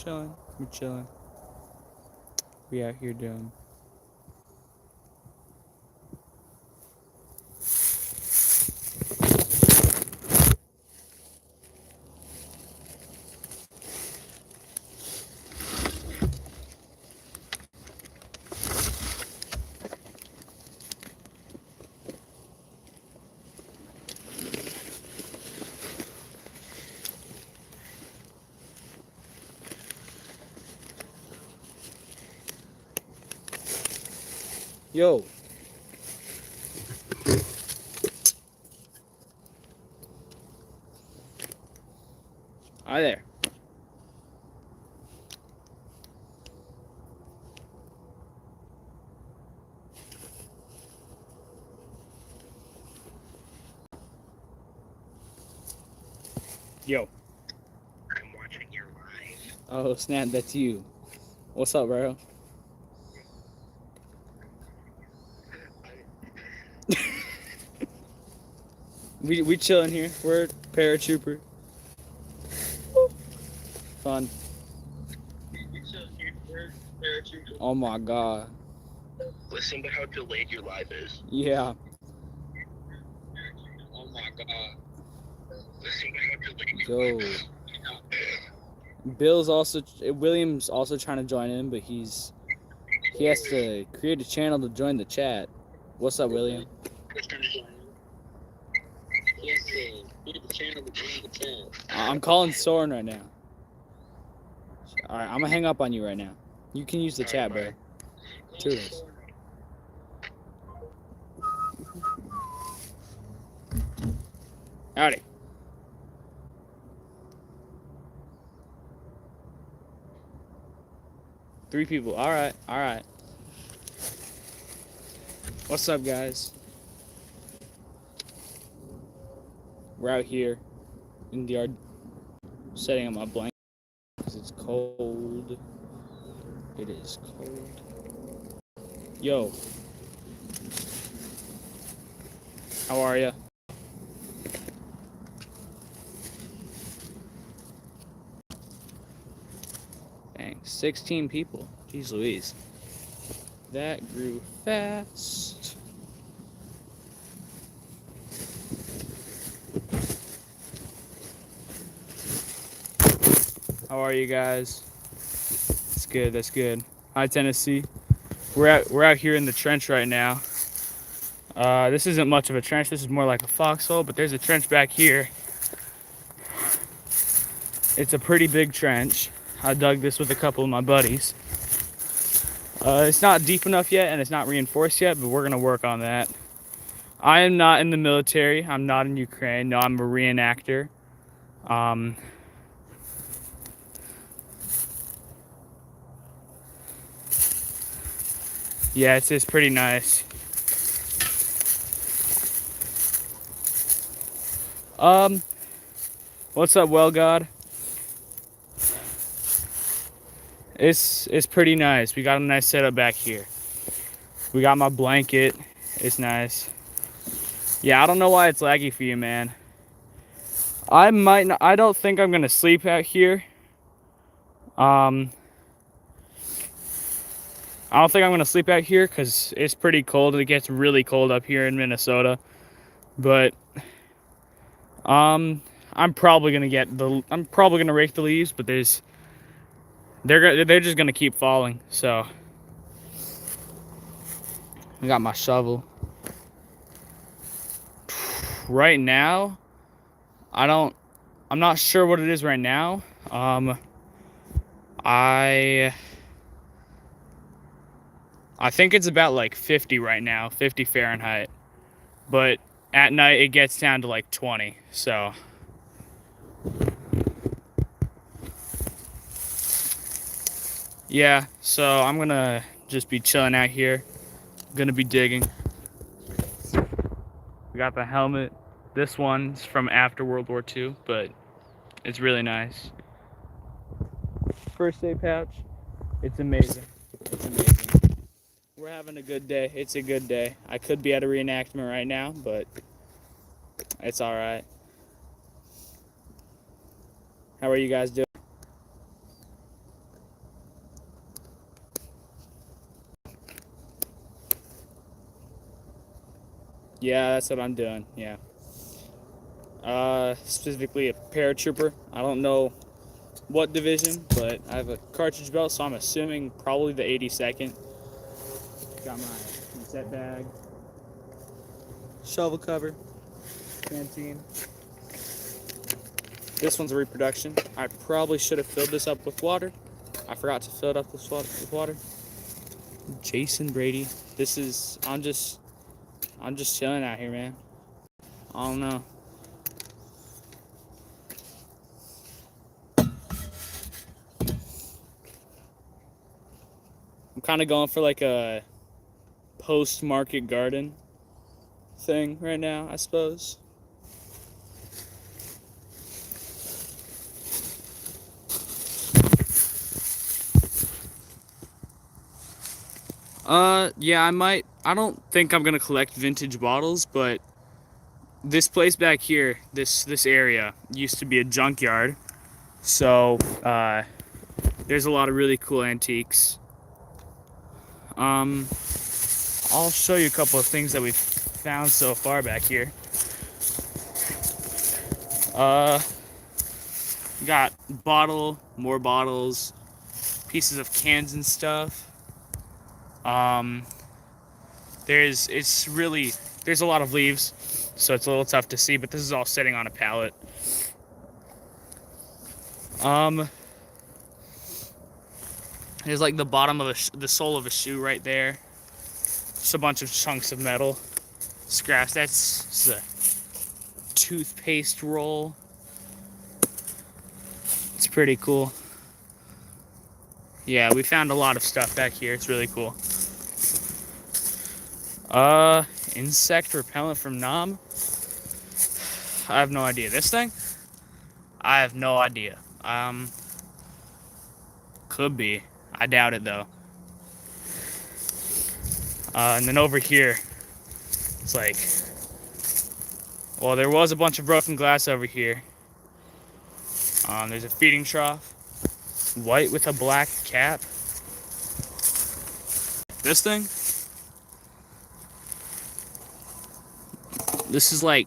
chilling. We're chilling. We out here doing. Yo. Hi there. Yo. I'm watching your live. Oh snap, that's you. What's up, bro? We chilling here. We're paratrooper. Fun. Oh my god. Listen to how delayed your live is. Yeah. Oh my god. Listen to how delayed your live Yo. is. William's also trying to join in, but he has to create a channel to join the chat. What's up, William? I'm calling Soren right now. Alright, I'm gonna hang up on you right now. You can use the chat, bro. Toodles. Howdy. Three people. Alright, alright. What's up, guys? We're out here in the yard setting up my blanket because it's cold. It is cold. Yo. How are ya? Dang, 16 people. Jeez Louise. That grew fast. How are you guys? That's good, that's good. Hi, Tennessee. We're out here in the trench right now. This isn't much of a trench. This is more like a foxhole, but there's a trench back here. It's a pretty big trench. I dug this with a couple of my buddies. It's not deep enough yet, and it's not reinforced yet, but we're gonna work on that. I am not in the military. I'm not in Ukraine. No, I'm a reenactor. Yeah, it's pretty nice. What's up, Well God? It's pretty nice. We got a nice setup back here. We got my blanket. It's nice. Yeah, I don't know why it's laggy for you, man. I might not, I don't think I'm gonna sleep out here. I don't think I'm gonna sleep out here because it's pretty cold. It gets really cold up here in Minnesota. But I'm probably gonna rake the leaves, but they're just gonna keep falling. So I got my shovel. Right now, I'm not sure what it is right now. I think it's about like 50 right now, 50 Fahrenheit. But at night it gets down to like 20. So yeah, so I'm gonna just be chilling out here. I'm gonna be digging. We got the helmet. This one's from after World War II, but it's really nice. First aid pouch. It's amazing. It's amazing. We're having a good day. It's a good day. I could be at a reenactment right now, but it's all right. How are you guys doing? Yeah, that's what I'm doing. Yeah. Specifically a paratrooper. I don't know what division, but I have a cartridge belt, so I'm assuming probably the 82nd. Got my set bag, shovel cover, canteen. This one's a reproduction. I probably should have filled this up with water. I forgot to fill it up with water. Jason Brady. This is I'm just chilling out here, man. I don't know. I'm kind of going for like a post-market garden thing right now, I suppose. Yeah, I might. I don't think I'm gonna collect vintage bottles, but this place back here, this area, used to be a junkyard. So, there's a lot of really cool antiques. I'll show you a couple of things that we've found so far back here. Got more bottles, pieces of cans and stuff. There's a lot of leaves, so it's a little tough to see, but this is all sitting on a pallet. There's like the bottom of the sole of a shoe right there. Just a bunch of chunks of metal, scraps. That's a toothpaste roll. It's pretty cool. Yeah, we found a lot of stuff back here. It's really cool. Insect repellent from Nam. I have no idea. This thing? I have no idea. Could be. I doubt it though. And then over here, it's like, well, there was a bunch of broken glass over here. There's a feeding trough, white with a black cap. This thing? This is like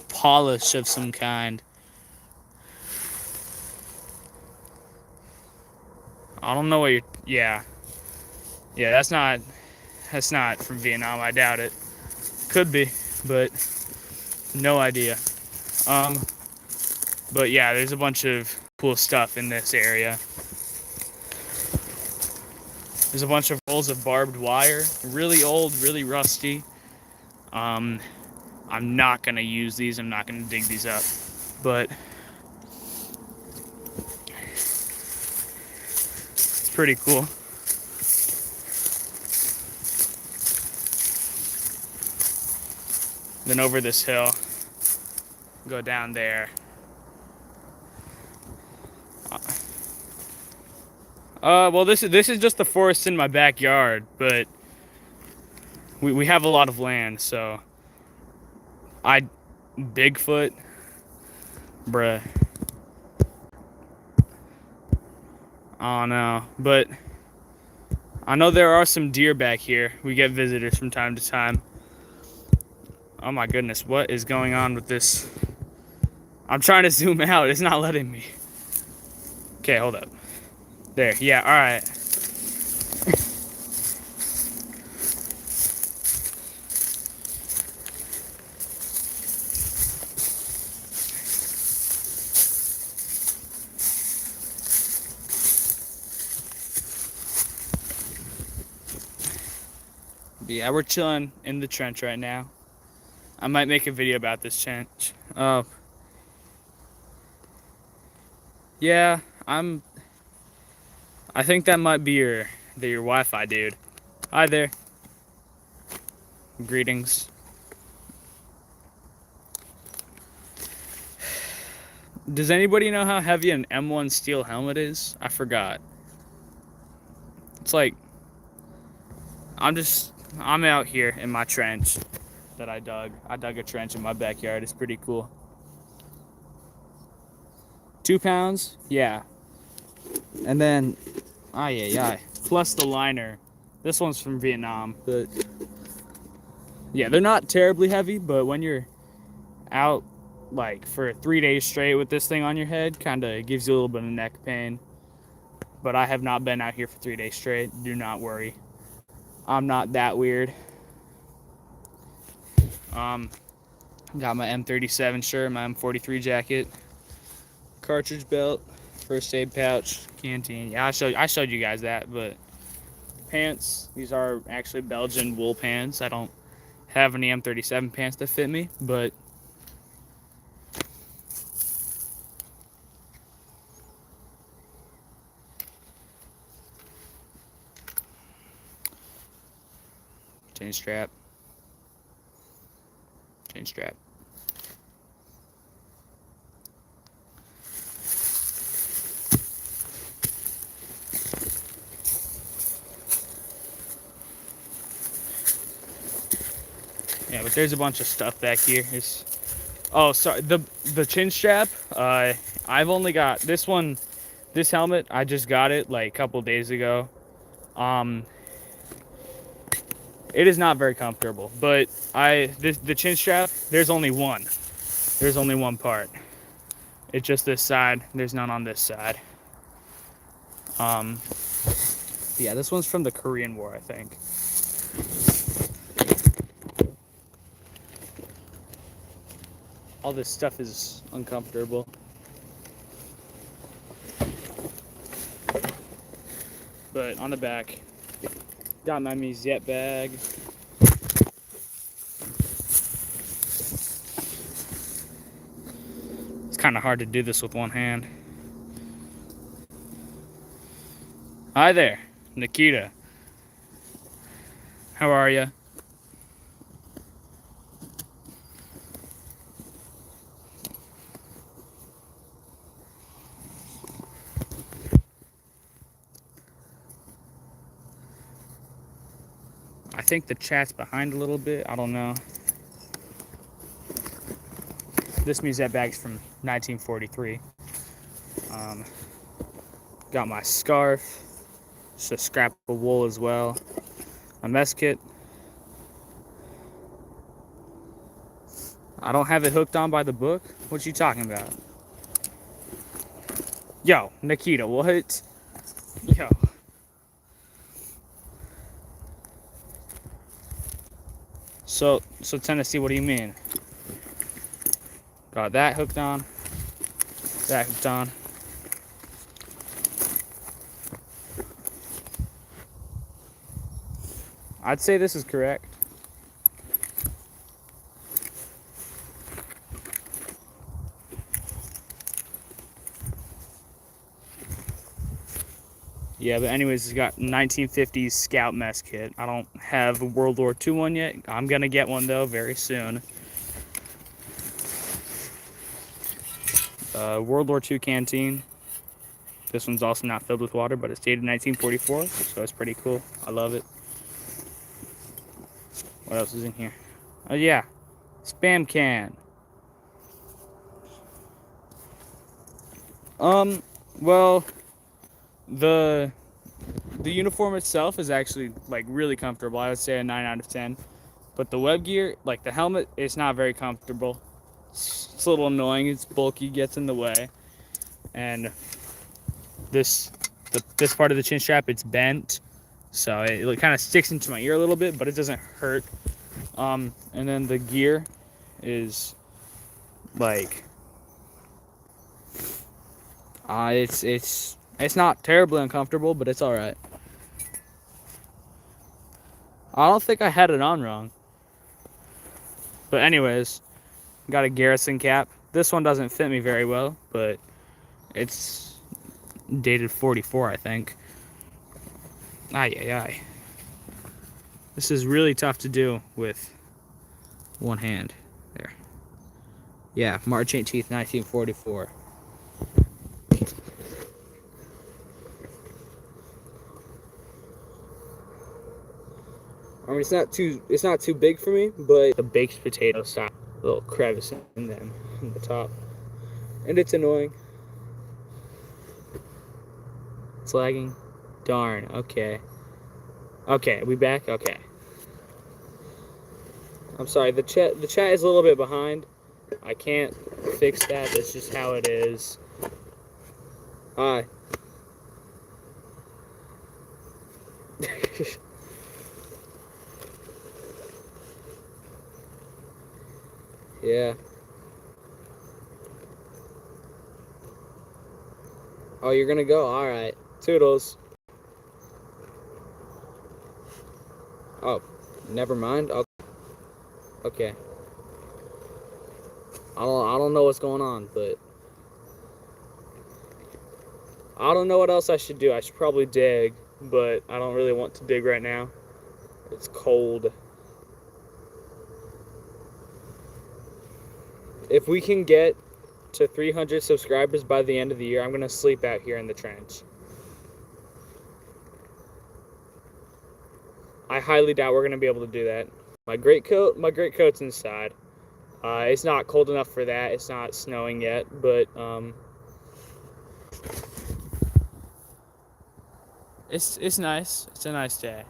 polish of some kind. I don't know what you're, yeah. Yeah, that's not from Vietnam, I doubt it. Could be, but no idea. But yeah, there's a bunch of cool stuff in this area. There's a bunch of rolls of barbed wire, really old, really rusty. I'm not gonna use these, I'm not gonna dig these up, but it's pretty cool. Then over this hill, go down there. Well, this is just the forest in my backyard, but we have a lot of land, so Bigfoot, bruh. I don't know, but I know there are some deer back here. We get visitors from time to time. Oh my goodness, what is going on with this? I'm trying to zoom out, it's not letting me. Okay, hold up. There, yeah, alright. Yeah, we're chilling in the trench right now. I might make a video about this trench. Oh. Yeah, I think that might be your Wi-Fi dude. Hi there. Greetings. Does anybody know how heavy an M1 steel helmet is? I forgot. It's like, I'm out here in my trench that I dug. I dug a trench in my backyard. It's pretty cool. 2 pounds? Yeah. And then, yeah. Plus the liner. This one's from Vietnam, but Yeah, they're not terribly heavy, but when you're out like for 3 days straight with this thing on your head, kind of gives you a little bit of neck pain. But I have not been out here for 3 days straight. Do not worry. I'm not that weird. Um, got my M37 shirt, my M43 jacket, cartridge belt, first aid pouch, canteen. Yeah, I showed you guys that, but pants, these are actually Belgian wool pants. I don't have any M37 pants that fit me, but chain strap, chain strap. Yeah, but there's a bunch of stuff back here. Oh, sorry, the chin strap. I've only got this one. This helmet, I just got it like a couple days ago. Um, it is not very comfortable, but the chin strap. There's only one. There's only one part. It's just this side. There's none on this side. Um, yeah, this one's from the Korean War, I think. All this stuff is uncomfortable. But on the back, got my musette bag. It's kind of hard to do this with one hand. Hi there, Nikita. How are you? I think the chat's behind a little bit. I don't know. This musette bag's from 1943. Got my scarf. Just a scrap of wool as well. My mess kit. I don't have it hooked on by the book. What you talking about? Yo, Nikita, what? Yo. So Tennessee, what do you mean? Got that hooked on. That hooked on. I'd say this is correct. Yeah, but anyways, it's got 1950s Scout mess kit. I don't have a World War II one yet. I'm gonna get one though very soon. World War II canteen. This one's also not filled with water, but it's dated 1944, so it's pretty cool. I love it. What else is in here? Oh yeah, spam can. Well, the uniform itself is actually like really comfortable. I would say a 9 out of 10. But the web gear, like the helmet, it's not very comfortable. It's a little annoying. It's bulky, gets in the way, and this part of the chin strap, it's bent, so it kind of sticks into my ear a little bit, but it doesn't hurt. And then the gear is like it's not terribly uncomfortable, but it's all right. I don't think I had it on wrong. But anyways, got a Garrison cap. This one doesn't fit me very well, but it's dated 44, I think. Ay, ay, ay. This is really tough to do with one hand. There. Yeah, March 18th, 1944. I mean, it's not too big for me, but the baked potato style, little crevice in them, in the top, and it's annoying. It's lagging. Darn. Okay. Okay, we back? Okay. I'm sorry, the chat is a little bit behind. I can't fix that. That's just how it is. Hi. Yeah. Oh, you're gonna go? Alright. Toodles. Oh, never mind. Okay. I don't know what's going on, but I don't know what else I should do. I should probably dig, but I don't really want to dig right now. It's cold. If we can get to 300 subscribers by the end of the year, I'm going to sleep out here in the trench. I highly doubt we're going to be able to do that. My greatcoat's inside. It's not cold enough for that. It's not snowing yet, but it's nice. It's a nice day.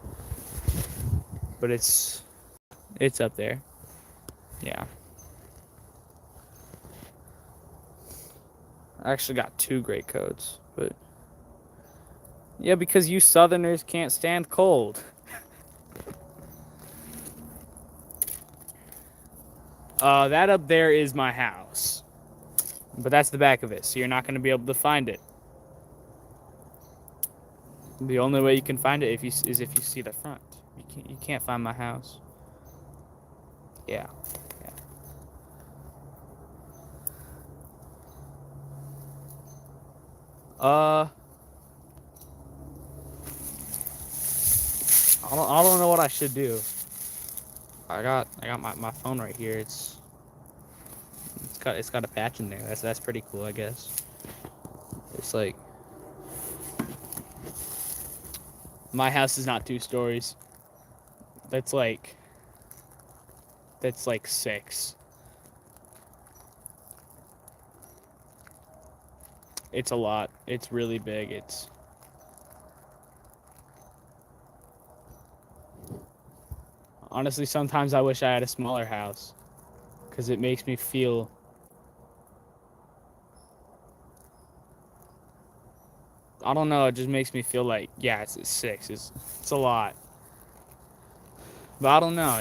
But it's up there. Yeah. I actually got 2 greatcoats, but yeah, because you Southerners can't stand cold. That up there is my house, but that's the back of it, so you're not going to be able to find it. The only way you can find it is if you see the front. You can't find my house. Yeah. I don't know what I should do. I got my phone right here. It's got a patch in there. That's pretty cool, I guess. It's like my house is not 2 stories. That's like 6. It's a lot. It's really big. It's honestly, sometimes I wish I had a smaller house because it makes me feel I don't know, it just makes me feel like, yeah, it's 6. It's a lot. But I don't know,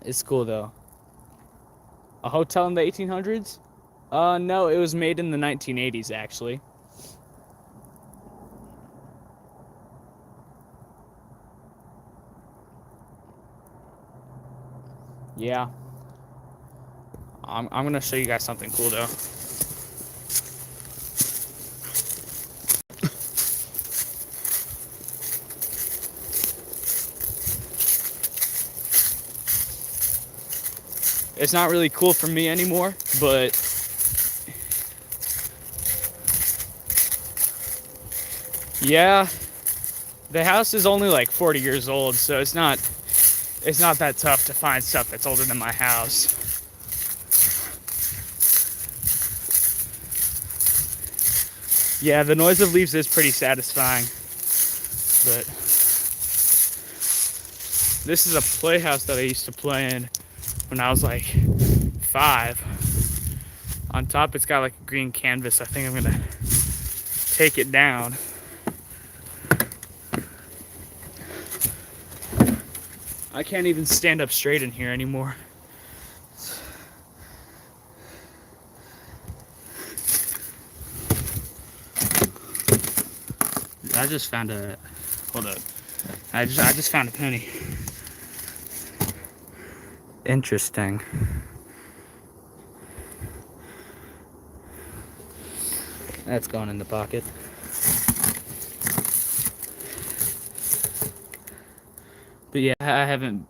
it's cool though. A hotel in the 1800s? No, it was made in the 1980s actually. Yeah. I'm gonna show you guys something cool though. It's not really cool for me anymore, but yeah, the house is only like 40 years old, so it's not that tough to find stuff that's older than my house. Yeah, the noise of leaves is pretty satisfying, but this is a playhouse that I used to play in when I was like 5. On top, it's got like a green canvas. I think I'm gonna take it down. I can't even stand up straight in here anymore. I just found a, hold up. I just found a penny. Interesting. That's going in the pocket. But yeah, I haven't.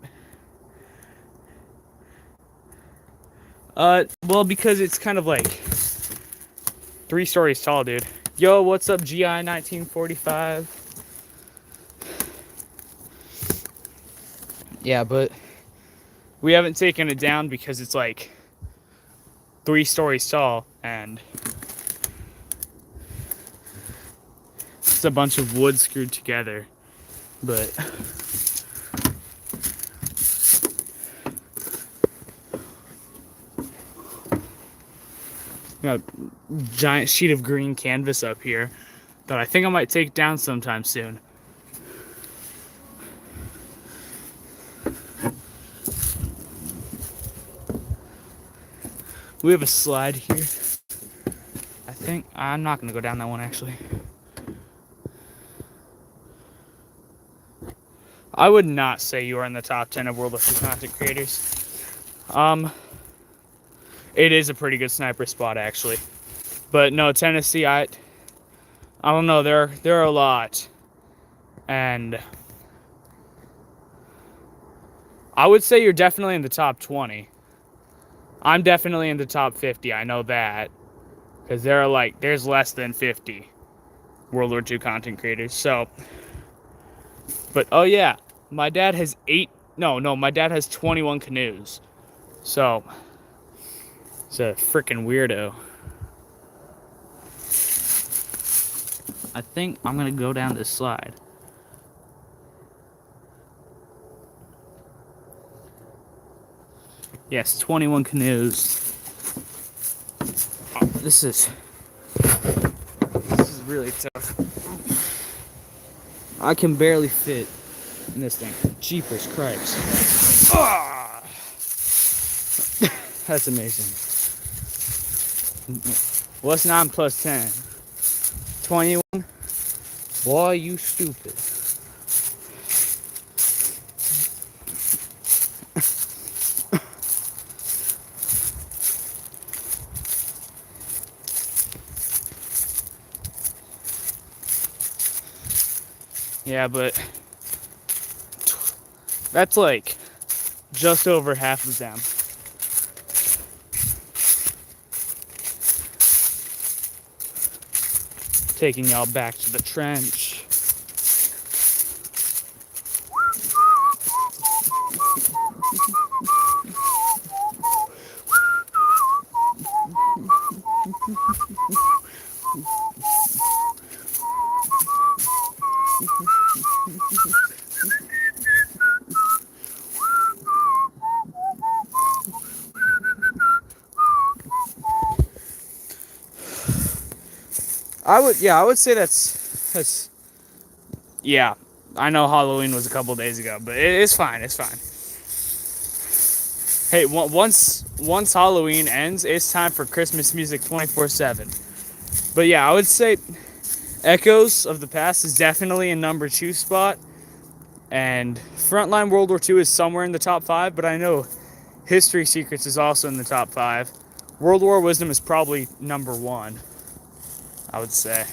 Well, because it's kind of like 3 stories tall, dude. Yo, what's up, GI 1945? Yeah, but we haven't taken it down because it's like 3 stories tall, and it's a bunch of wood screwed together. But Got a giant sheet of green canvas up here that I think I might take down sometime soon. We have a slide here. I think I'm not gonna go down that one actually. I would not say you are in the top 10 of World of Two content creators. It is a pretty good sniper spot actually, but no, Tennessee. I don't know. There are a lot, and I would say you're definitely in the top 20. I'm definitely in the top 50. I know that because there's less than 50 World War II content creators. So, but oh yeah, my dad has my dad has 21 canoes. So, it's a freaking weirdo. I think I'm gonna go down this slide. Yes, 21 canoes. Oh, this is really tough. I can barely fit in this thing. Jeepers Christ. Ah! That's amazing. What's 9 plus 10? 21? Boy, you stupid. Yeah, but that's like just over half of them. Taking y'all back to the trench. I would say that's yeah. I know Halloween was a couple days ago, but it's fine. It's fine. Hey, once Halloween ends, it's time for Christmas music 24/7. But yeah, I would say Echoes of the Past is definitely in number 2 spot, and Frontline World War II is somewhere in the top 5. But I know History Secrets is also in the top 5. World War Wisdom is probably number 1. I would say.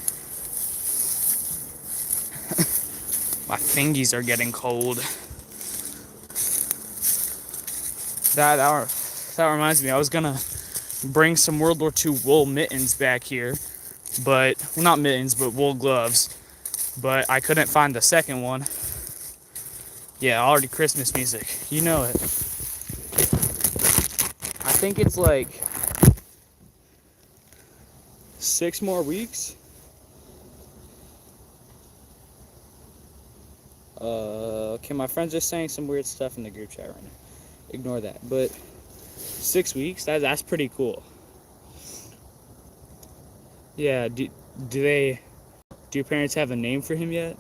My fingies are getting cold. That reminds me, I was gonna bring some World War II wool mittens back here, but well, not mittens, but wool gloves. But I couldn't find the second one. Yeah, already Christmas music. You know it. I think it's like 6 more weeks. Okay, my friends are saying some weird stuff in the group chat right now. Ignore that. But 6 weeks, that's pretty cool. Yeah, do your parents have a name for him yet?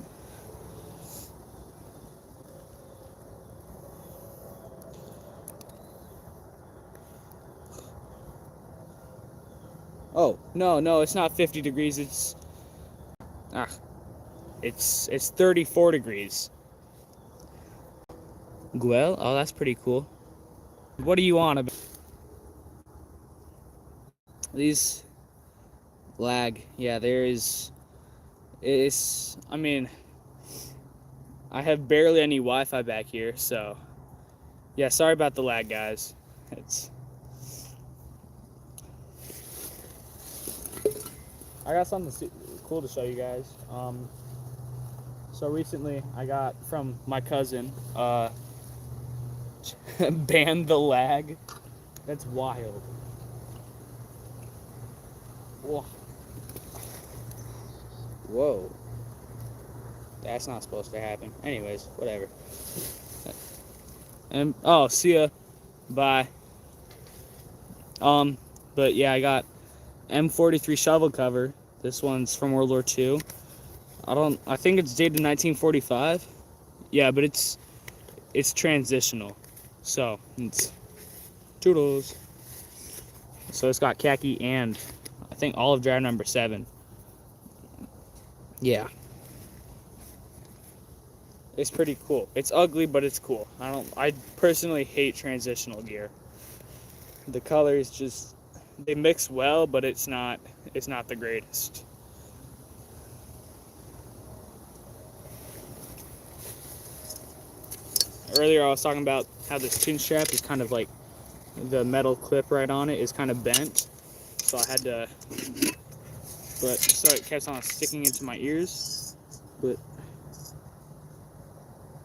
Oh, no, it's not 50 degrees. It's 34 degrees. Well, oh, that's pretty cool. What do you want about these lag? Yeah, I mean, I have barely any Wi-Fi back here, so yeah, sorry about the lag, guys. I got something cool to show you guys. So recently I got from my cousin, ban the lag. That's wild. Whoa. That's not supposed to happen. Anyways, whatever. And see ya. Bye. But yeah, I got M43 shovel cover. This one's from World War II. I think it's dated 1945. Yeah, but it's transitional. So, it's toodles. So it's got khaki and I think olive dryer number 7. Yeah. It's pretty cool. It's ugly, but it's cool. I personally hate transitional gear. The colors just, they mix well, but it's not the greatest. Earlier I was talking about how this chin strap is kind of like the metal clip right on it is kind of bent. So I had to, but so it kept on sticking into my ears. But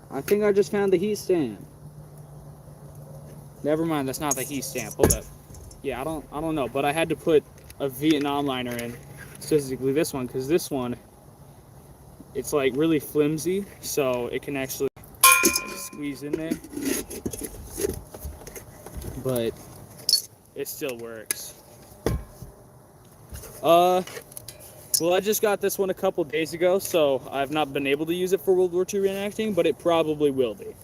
I think I just found the heat stand. Never mind, that's not the heat stamp. Hold up. Yeah, I don't know, but I had to put a Vietnam liner in, specifically this one, because this one, it's like really flimsy, so it can actually like, squeeze in there, but it still works. Well, I just got this one a couple days ago, so I've not been able to use it for World War II reenacting, but it probably will be.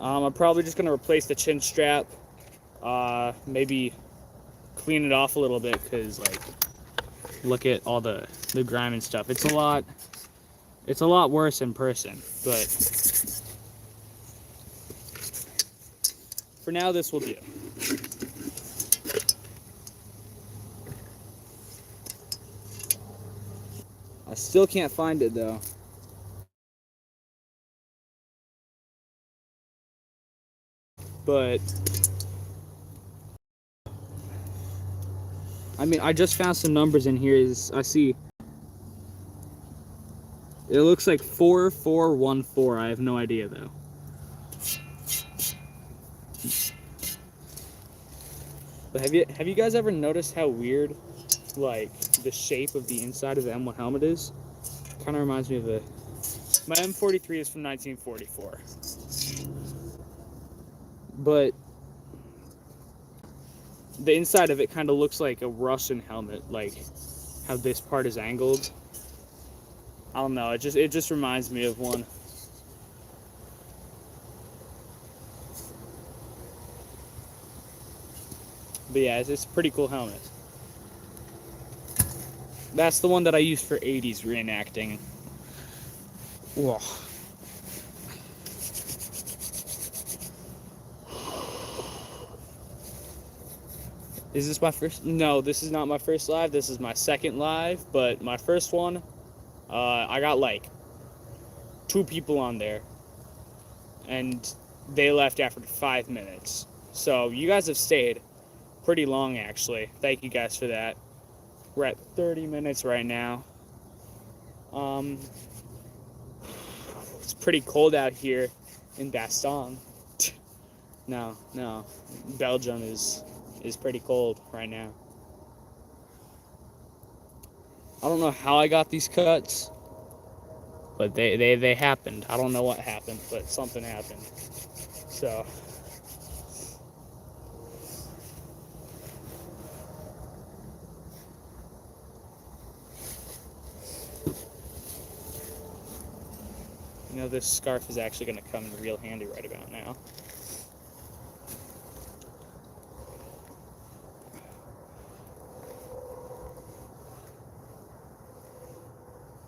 I'm probably just gonna replace the chin strap, maybe clean it off a little bit, because like, look at all the grime and stuff. It's a lot worse in person, but for now this will do. I still can't find it though. But I mean, I just found some numbers in here. I see it looks like 4414. I have no idea though. But have you guys ever noticed how weird like the shape of the inside of the M1 helmet is? Kind of reminds me of my M43 is from 1944. But the inside of it kind of looks like a Russian helmet, like how this part is angled. I don't know, it just reminds me of one. But yeah, it's a pretty cool helmet. That's the one that I used for 80s reenacting. Whoa. Is this my first? No, this is not my first live. This is my second live, but my first one, I got like 2 people on there, and they left after 5 minutes. So you guys have stayed pretty long, actually. Thank you guys for that. We're at 30 minutes right now. It's pretty cold out here in Bastogne. No, Belgium is pretty cold right now. I don't know how I got these cuts, but they happened. I don't know what happened, but something happened. So you know, this scarf is actually going to come in real handy right about now.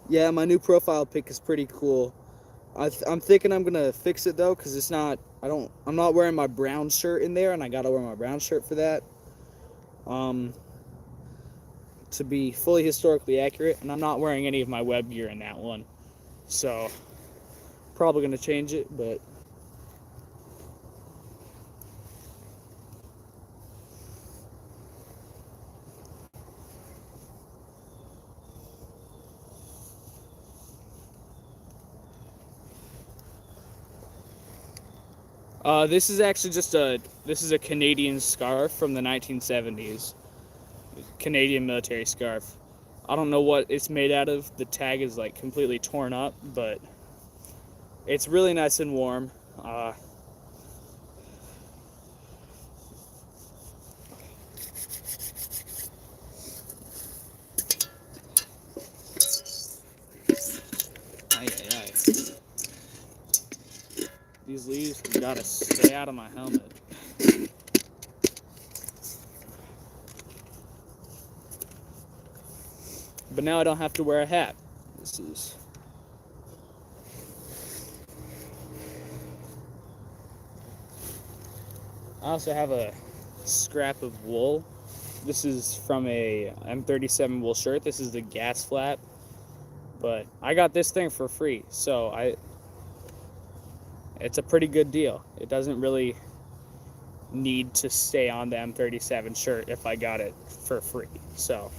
Yeah, my new profile pic is pretty cool. I'm thinking I'm gonna fix it though, because it's not. I'm not wearing my brown shirt in there, and I gotta wear my brown shirt for that. To be fully historically accurate, and I'm not wearing any of my web gear in that one, so probably gonna change it, but. This is actually this is a Canadian scarf from the 1970s. Canadian military scarf. I don't know what it's made out of. The tag is like completely torn up, but it's really nice and warm. these leaves gotta stay out of my helmet. But now I don't have to wear a hat. This is... I also have a scrap of wool. This is from a M37 wool shirt. This is the gas flap. But I got this thing for free, so it's a pretty good deal. It doesn't really need to stay on the M37 shirt if I got it for free. So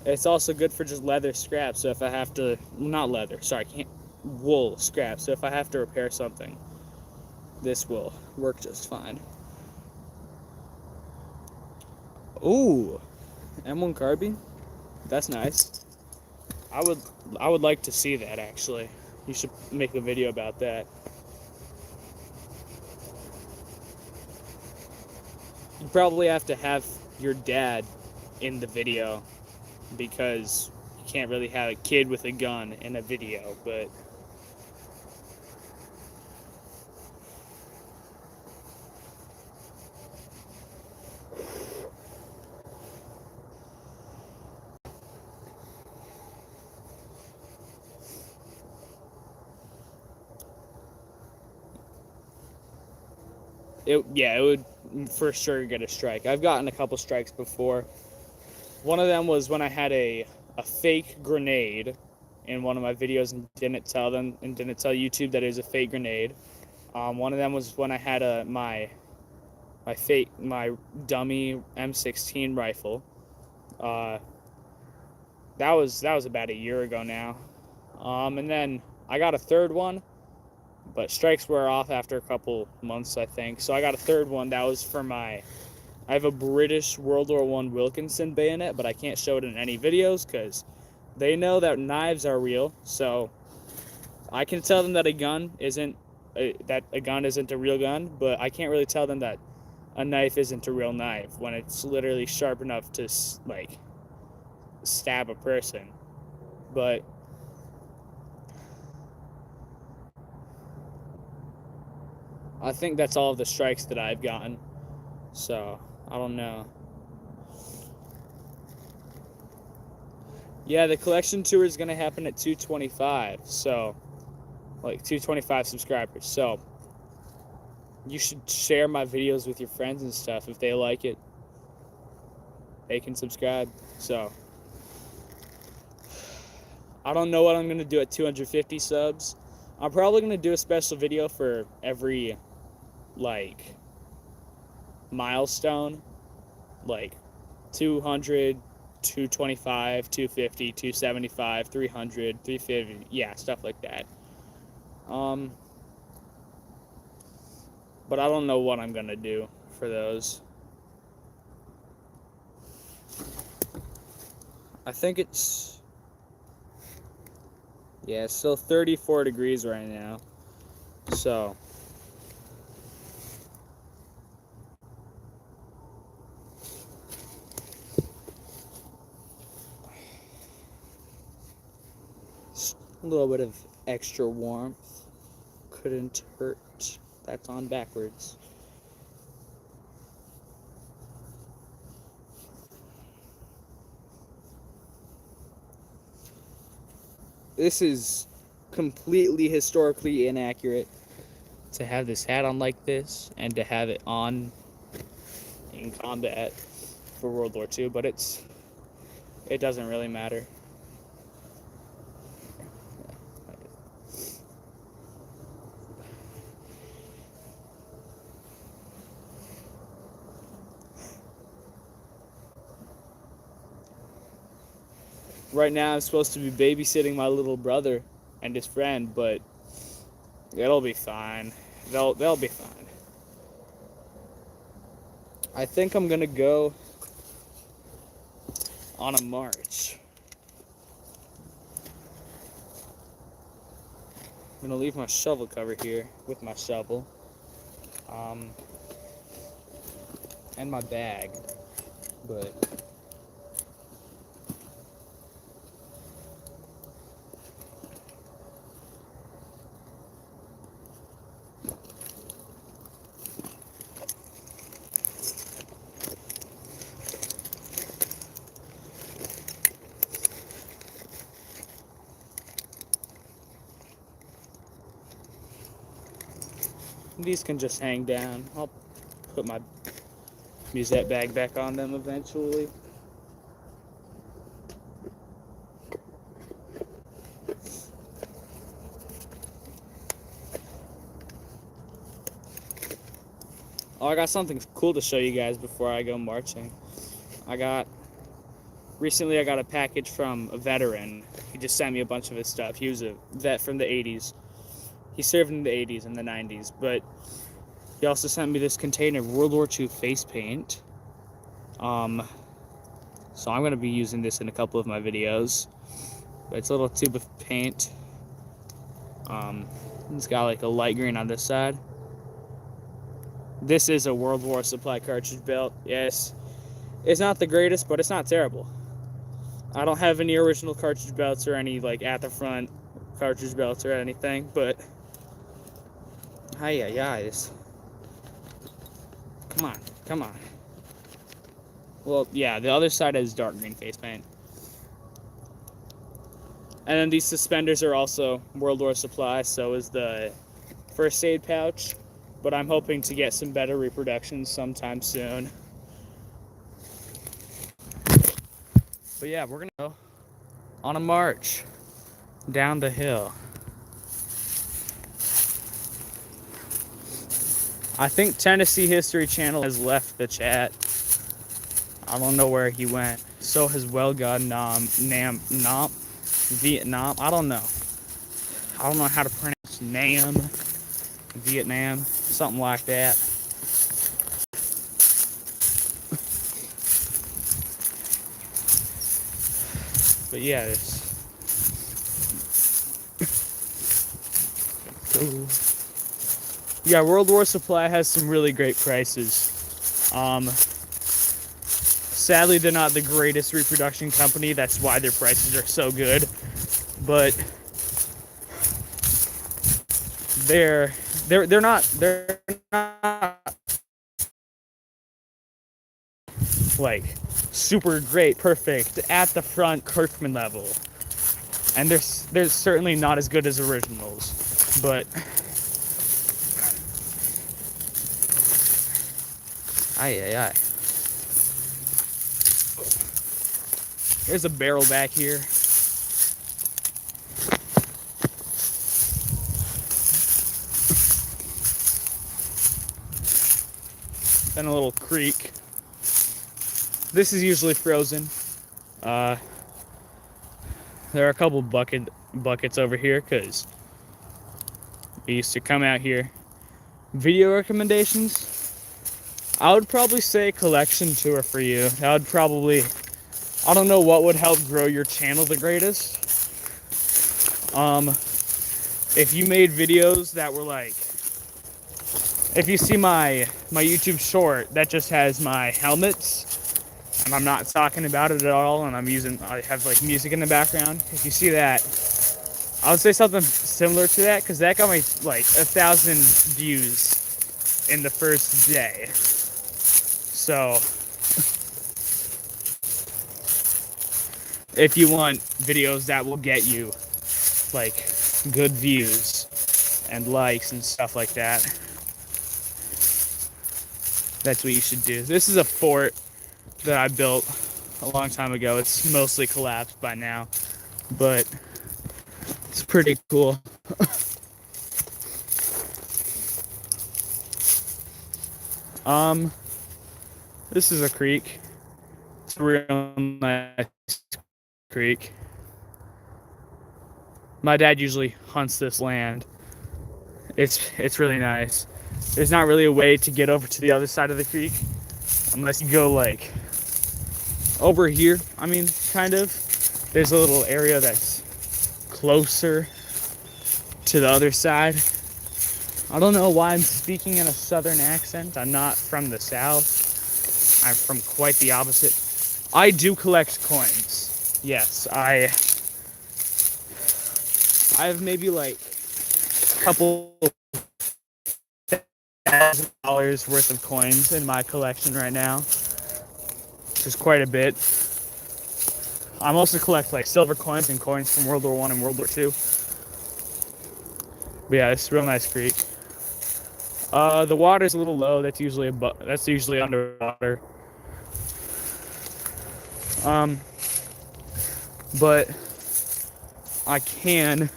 it's also good for just leather scraps. So if I have to, not leather, sorry, wool scraps. So if I have to repair something, this will work just fine. Ooh, M1 carbine. That's nice. I would like to see that actually. You should make a video about that. You probably have to have your dad in the video because you can't really have a kid with a gun in a video, but it would for sure get a strike. I've gotten a couple strikes before. One of them was when I had a fake grenade in one of my videos and didn't tell YouTube that it was a fake grenade. One of them was when I had my dummy M16 rifle. That was about a year ago now. And then I got a third one, but strikes were off after a couple months, I think. So I got a third one that was for I have a British World War I Wilkinson bayonet, but I can't show it in any videos because they know that knives are real. So I can tell them that a gun isn't a real gun, but I can't really tell them that a knife isn't a real knife when it's literally sharp enough to like stab a person. But I think that's all of the strikes that I've gotten. So I don't know. Yeah, the collection tour is gonna happen at 225. So like 225 subscribers. So you should share my videos with your friends and stuff. If they like it, they can subscribe. So I don't know what I'm gonna do at 250 subs. I'm probably gonna do a special video for every like milestone, like 200, 225, 250, 275, 300, 350, yeah, stuff like that. But I don't know what I'm gonna do for those. I think it's still 34 degrees right now. So a little bit of extra warmth couldn't hurt. That's on backwards. This is completely historically inaccurate to have this hat on like this and to have it on in combat for World War II, but it doesn't really matter. Right now I'm supposed to be babysitting my little brother and his friend, but it'll be fine. They'll be fine. I think I'm gonna go on a march. I'm gonna leave my shovel cover here with my shovel, and my bag, but These can just hang down. I'll put my musette bag back on them eventually. Oh, I got something cool to show you guys before I go marching. Recently I got a package from a veteran. He just sent me a bunch of his stuff. He was a vet from the 80s. He served in the 80s and the 90s, but he also sent me this container of World War II face paint. So I'm going to be using this in a couple of my videos. But it's a little tube of paint. It's got like a light green on this side. This is a World War supply cartridge belt. Yes, it's not the greatest, but it's not terrible. I don't have any original cartridge belts or any like at the front cartridge belts or anything, but come on. Well, yeah, the other side has dark green face paint. And then these suspenders are also World War supply, so is the first aid pouch, but I'm hoping to get some better reproductions sometime soon. But yeah, we're gonna go on a march down the hill. I think Tennessee History Channel has left the chat. I don't know where he went. So has Welga Nam Vietnam. I don't know how to pronounce Nam Vietnam, something like that. But yeah, it's cool. Yeah, World War Supply has some really great prices. Sadly, they're not the greatest reproduction company. That's why their prices are so good. But they're not like super great, perfect at the front Kirkman level, and they're certainly not as good as originals. But There's a barrel back here. Then a little creek. This is usually frozen. There are a couple buckets over here because we used to come out here. Video recommendations? I would probably say collection tour for you. That would probably, I don't know what would help grow your channel the greatest. If you made videos that were like, if you see my YouTube short that just has my helmets, and I'm not talking about it at all, and I have like music in the background. If you see that, I would say something similar to that, because that got me like 1,000 views in the first day. So if you want videos that will get you like good views and likes and stuff like that, that's what you should do. This is a fort that I built a long time ago. It's mostly collapsed by now, but it's pretty cool. This is a creek. It's a real nice creek. My dad usually hunts this land. It's really nice. There's not really a way to get over to the other side of the creek unless you go like over here. I mean, kind of. There's a little area that's closer to the other side. I don't know why I'm speaking in a southern accent. I'm not from the south. I'm from quite the opposite. I do collect coins. Yes, I have maybe like a couple $1,000 worth of coins in my collection right now, which is quite a bit. I mostly collect like silver coins and coins from World War I and World War II. But yeah, it's a real nice creek. The water's a little low. That's usually underwater. But I can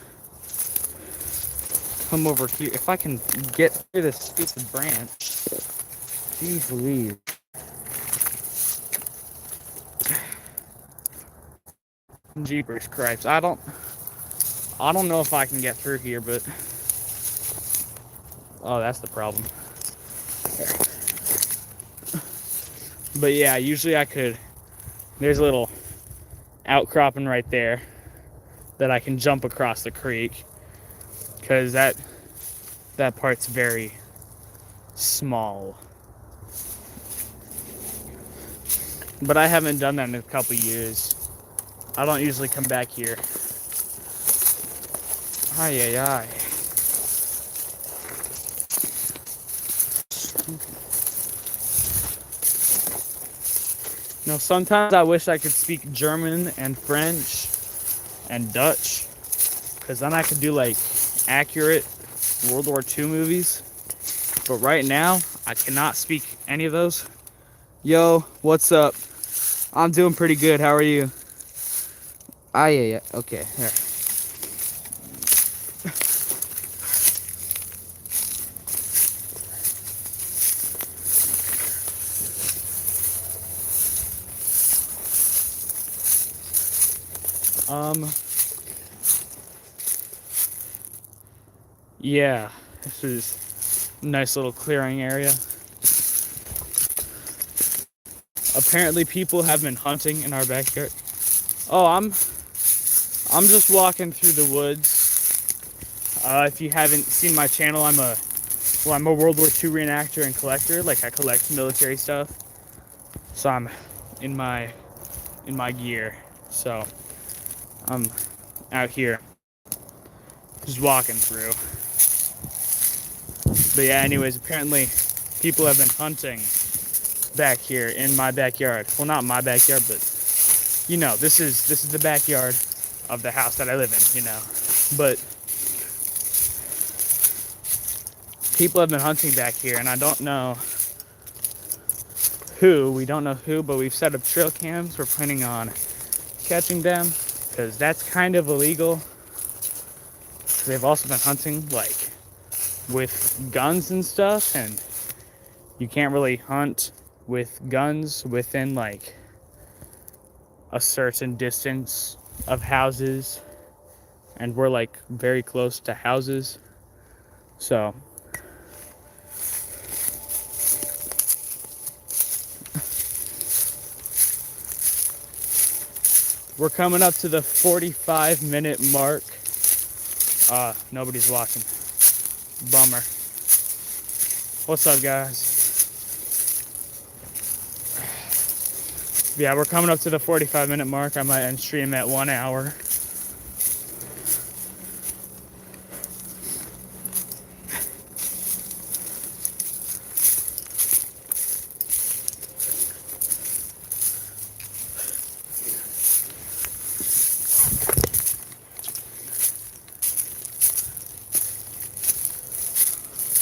come over here if I can get through this stupid branch. Jeez Louise. Jeepers Cripes. I don't know if I can get through here, but oh, that's the problem. But yeah, usually I could. There's a little outcropping right there that I can jump across the creek, because that part's very small. But I haven't done that in a couple years. I don't usually come back here. Ay, ay, ay. Now, sometimes I wish I could speak German and French and Dutch, because then I could do like accurate World War II movies. But right now, I cannot speak any of those. Yo, what's up? I'm doing pretty good. How are you? Ah, yeah. Okay, here. Yeah, this is a nice little clearing area. Apparently people have been hunting in our backyard. Oh, I'm just walking through the woods. If you haven't seen my channel, I'm a World War II reenactor and collector. Like, I collect military stuff. So I'm in my gear. So I'm out here just walking through. But yeah, anyways, apparently people have been hunting back here in my backyard. Well, not my backyard, but you know, this is the backyard of the house that I live in, you know. But people have been hunting back here, and I don't know who. We don't know who, but we've set up trail cams. We're planning on catching them, because that's kind of illegal. They've also been hunting like with guns and stuff, and you can't really hunt with guns within like a certain distance of houses, and we're like very close to houses, so we're coming up to the 45-minute mark. Nobody's watching. Bummer. What's up, guys? Yeah, we're coming up to the 45-minute mark. I might end stream at 1 hour.